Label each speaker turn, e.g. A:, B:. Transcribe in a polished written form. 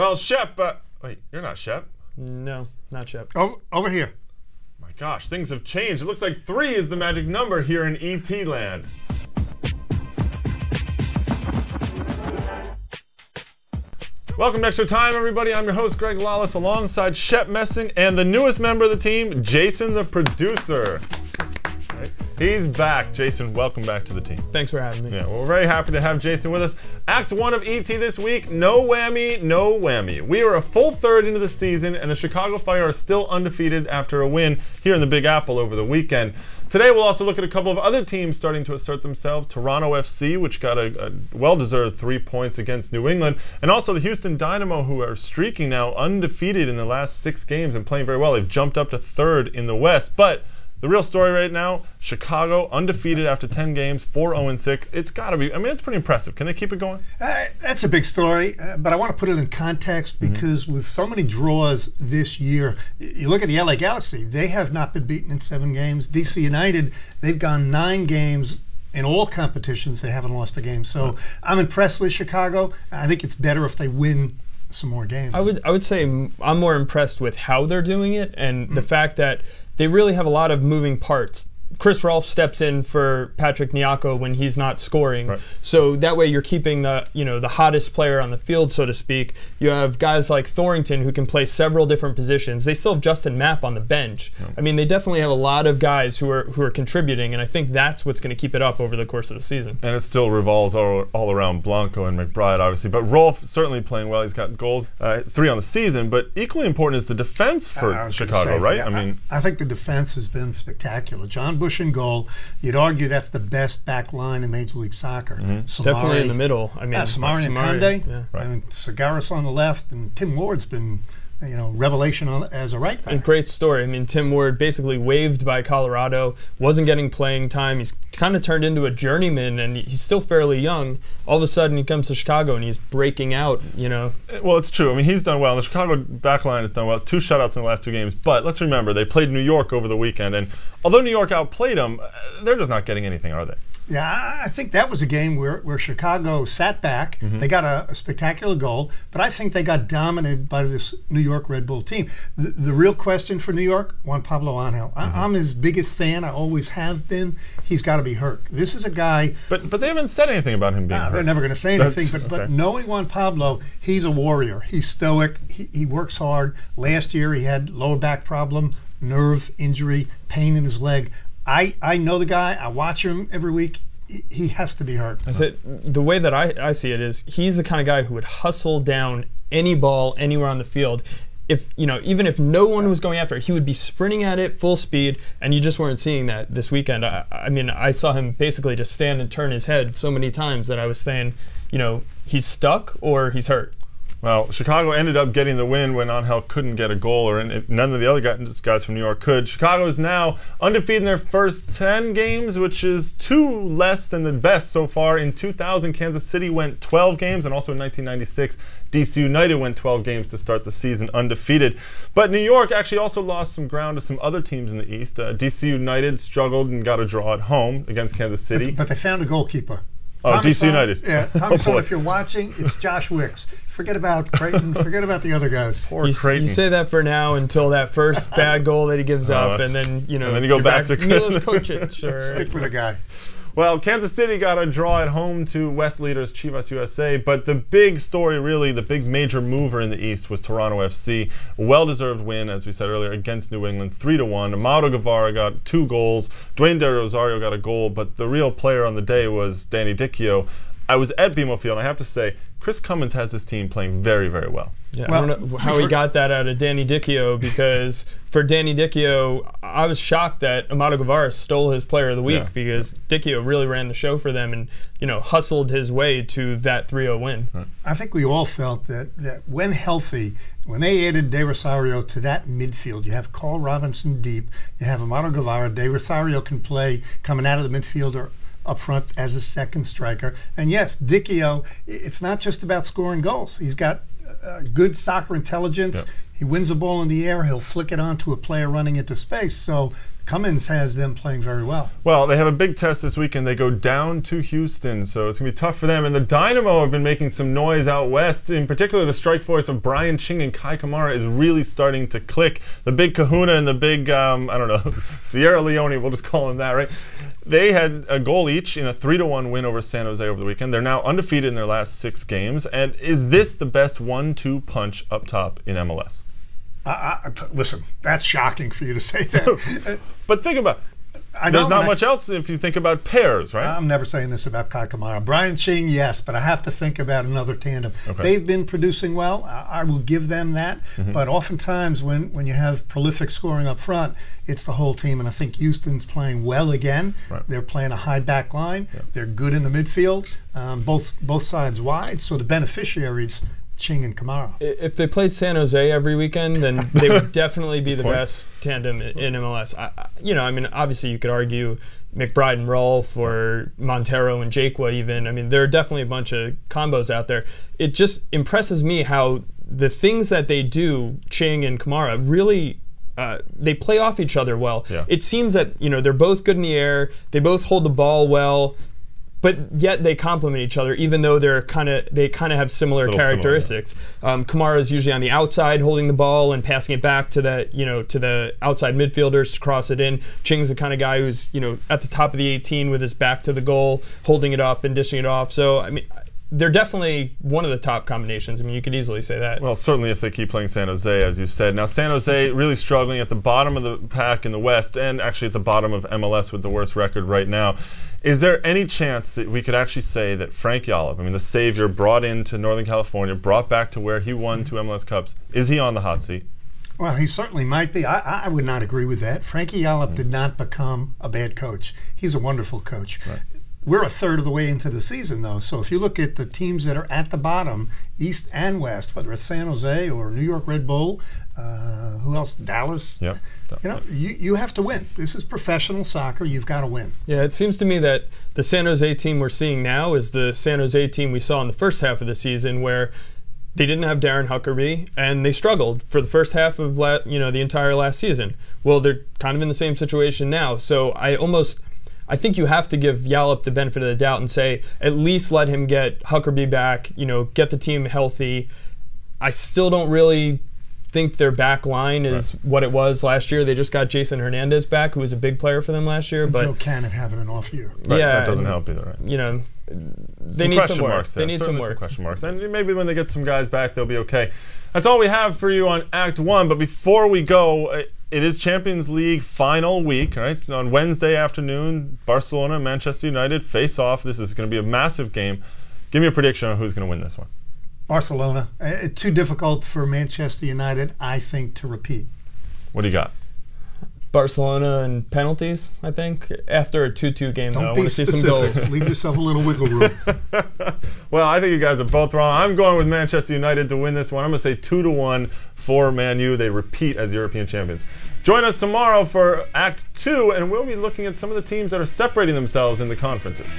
A: Well, Shep, wait, you're not Shep.
B: No, not Shep.
C: Over here.
A: My gosh, things have changed. It looks like 3 is the magic number here in ET land. Welcome to Extra Time, everybody. I'm your host, Greg Lawless, alongside Shep Messing and the newest member of the team, Jason, the producer. Right? He's back. Jason, welcome back to the team.
B: Thanks for having me.
A: Yeah, well, we're very happy to have Jason with us. Act 1 of ET this week, no whammy, no whammy. We are a full third into the season, and the Chicago Fire are still undefeated after a win here in the Big Apple over the weekend. Today we'll also look at a couple of other teams starting to assert themselves. Toronto FC, which got a well-deserved 3 points against New England, and also the Houston Dynamo, who are streaking now undefeated in the last 6 games and playing very well. They've jumped up to 3rd in the West. But the real story right now, Chicago undefeated after 10 games, 4-0-6. It's got to be, I mean, it's pretty impressive. Can they keep it going?
C: That's a big story, but I want to put it in context because with so many draws this year, you look at the LA Galaxy, they have not been beaten in 7 games. DC United, they've gone 9 games. In all competitions, they haven't lost a game. So I'm impressed with Chicago. I think it's better if they win some more games.
B: I would say I'm more impressed with how they're doing it and the fact that they really have a lot of moving parts. Chris Rolfe steps in for Patrick Nyako when he's not scoring, right. So that way you're keeping the the hottest player on the field, so to speak. You have guys like Thornton who can play several different positions. They still have Justin Mapp on the bench. Yeah. I mean, they definitely have a lot of guys who are contributing, and I think that's what's going to keep it up over the course of the season. And
A: it still revolves all around Blanco and McBride, obviously, but Rolfe certainly playing well. He's got goals, 3 on the season, but equally important is the defense for Chicago, right?
C: Yeah, I think the defense has been spectacular. John Bush in goal. You'd argue that's the best back line in Major League Soccer.
B: Definitely in the middle. I mean,
C: Samari and Conde, I mean, Segaris on the left, and Tim Ward's been, revelation as a right back.
B: A great story. I mean, Tim Ward basically waived by Colorado, wasn't getting playing time. He's kind of turned into a journeyman, and he's still fairly young. All of a sudden, he comes to Chicago, and he's breaking out,
A: Well, it's true. I mean, he's done well. The Chicago backline has done well. 2 shutouts in the last 2 games. But let's remember, they played New York over the weekend, and although New York outplayed them, they're just not getting anything, are they?
C: Yeah, I think that was a game where Chicago sat back. They got a spectacular goal, but I think they got dominated by this New York Red Bull team. The real question for New York, Juan Pablo Angel. I'm his biggest fan. I always have been. He's got to be hurt. This is a guy.
A: But they haven't said anything about him being hurt.
C: They're never going to say anything. But knowing Juan Pablo, he's a warrior. He's stoic. He works hard. Last year he had lower back problem, nerve injury, pain in his leg. I know the guy. I watch him every week. He has to be hurt.
B: The way that I see it is he's the kind of guy who would hustle down any ball anywhere on the field. If even if no one was going after it, he would be sprinting at it full speed, and you just weren't seeing that this weekend. I mean, I saw him basically just stand and turn his head so many times that I was saying, he's stuck or he's hurt.
A: Well, Chicago ended up getting the win when Angel couldn't get a goal, or none of the other guys from New York could. Chicago is now undefeated in their first 10 games, which is 2 less than the best so far. In 2000, Kansas City went 12 games, and also in 1996, DC United went 12 games to start the season undefeated. But New York actually also lost some ground to some other teams in the East. DC United struggled and got a draw at home against Kansas City.
C: But they found a goalkeeper.
A: Oh, DC United.
C: Yeah, Tommy Son, if you're watching, it's Josh Wicks. Forget about Creighton. Forget about the other guys.
A: Poor Creighton.
B: You say that for now until that first bad goal that he gives up, and then
A: and then you go back to
B: Milos Kocic.
C: Stick with the guy.
A: Well, Kansas City got a draw at home to West leaders Chivas USA, but the big story, really, the big major mover in the East was Toronto FC. A well-deserved win, as we said earlier, against New England, 3-1. Mauro Guevara got 2 goals. Dwayne De Rosario got a goal, but the real player on the day was Danny Dichio. I was at BMO Field, and I have to say, Chris Cummins has this team playing very, very well.
B: Yeah, well, I don't know how he got that out of Danny Dichio, because for Danny Dichio, I was shocked that Mauro Guevara stole his player of the week, because Dichio really ran the show for them and hustled his way to that 3-0 win.
A: Right.
C: I think we all felt that when healthy, when they added De Rosario to that midfield, you have Carl Robinson deep, you have Mauro Guevara, De Rosario can play coming out of the midfield or up front as a second striker. And yes, Dichio, it's not just about scoring goals. He's got good soccer intelligence. He wins the ball in the air. He'll flick it onto a player running into space. So Cummins has them playing very well.
A: Well, they have a big test this weekend. They go down to Houston, so it's going to be tough for them. And the Dynamo have been making some noise out west. In particular, the strike force of Brian Ching and Kai Kamara is really starting to click. The big kahuna and the big, I don't know, Sierra Leone, we'll just call them that, right? They had a goal each in a 3-1 win over San Jose over the weekend. They're now undefeated in their last 6 games. And is this the best 1-2 punch up top in MLS?
C: Listen, that's shocking for you to say that.
A: But think about it. There's not much else if you think about pairs, right?
C: I'm never saying this about Kai Kamara. Brian Ching, yes, but I have to think about another tandem.
A: Okay.
C: They've been producing well. I will give them that. But oftentimes when you have prolific scoring up front, it's the whole team. And I think Houston's playing well again.
A: Right.
C: They're playing a high back line. Yep. They're good in the midfield, both sides wide. So the beneficiaries, Ching and Kamara.
B: If they played San Jose every weekend, then they would definitely be the best tandem in MLS. I mean, obviously you could argue McBride and Rolfe or Montero and Jakwa even. I mean, there are definitely a bunch of combos out there. It just impresses me how the things that they do, Ching and Kamara, really they play off each other well.
A: Yeah.
B: It seems that they're both good in the air. They both hold the ball well. But yet they complement each other, even though they kind of have similar characteristics. Kamara is usually on the outside, holding the ball and passing it back to the outside midfielders to cross it in. Ching's the kind of guy who's at the top of the 18 with his back to the goal, holding it up and dishing it off. So I mean, they're definitely one of the top combinations. I mean, you could easily say that.
A: Well, certainly if they keep playing San Jose, as you said. Now, San Jose really struggling at the bottom of the pack in the West, and actually at the bottom of MLS with the worst record right now. Is there any chance that we could actually say that Frank Yallop, I mean, the savior brought into Northern California, brought back to where he won 2 MLS Cups, is he on the hot seat?
C: Well, he certainly might be. I would not agree with that. Frankie Yallop did not become a bad coach. He's a wonderful coach.
A: Right.
C: We're a third of the way into the season, though. So if you look at the teams that are at the bottom, East and West, whether it's San Jose or New York Red Bull, who else? Dallas.
A: Yeah.
C: You have to win. This is professional soccer. You've got to win.
B: Yeah, it seems to me that the San Jose team we're seeing now is the San Jose team we saw in the first half of the season, where they didn't have Darren Huckerby and they struggled for the first half of the entire last season. Well, they're kind of in the same situation now. So I think you have to give Yallop the benefit of the doubt and say at least let him get Huckerby back, get the team healthy. I still don't really think their back line is what it was last year. They just got Jason Hernandez back, who was a big player for them last year. But
C: Joe Cannon having an off year.
A: Right,
B: yeah,
A: that doesn't help either, right?
B: They need some work. They need some work.
A: Question marks. And maybe when they get some guys back, they'll be okay. That's all we have for you on Act 1. But before we go, it is Champions League final week, right? On Wednesday afternoon, Barcelona and Manchester United face off. This is going to be a massive game. Give me a prediction on who's going to win this one.
C: Barcelona. Too difficult for Manchester United, I think, to repeat.
A: What do you got?
B: Barcelona and penalties, I think. After a 2-2 game, though, I want to see some goals.
C: Leave yourself a little wiggle room.
A: Well, I think you guys are both wrong. I'm going with Manchester United to win this one. I'm going to say 2-1 for Man U. They repeat as European champions. Join us tomorrow for Act 2, and we'll be looking at some of the teams that are separating themselves in the conferences.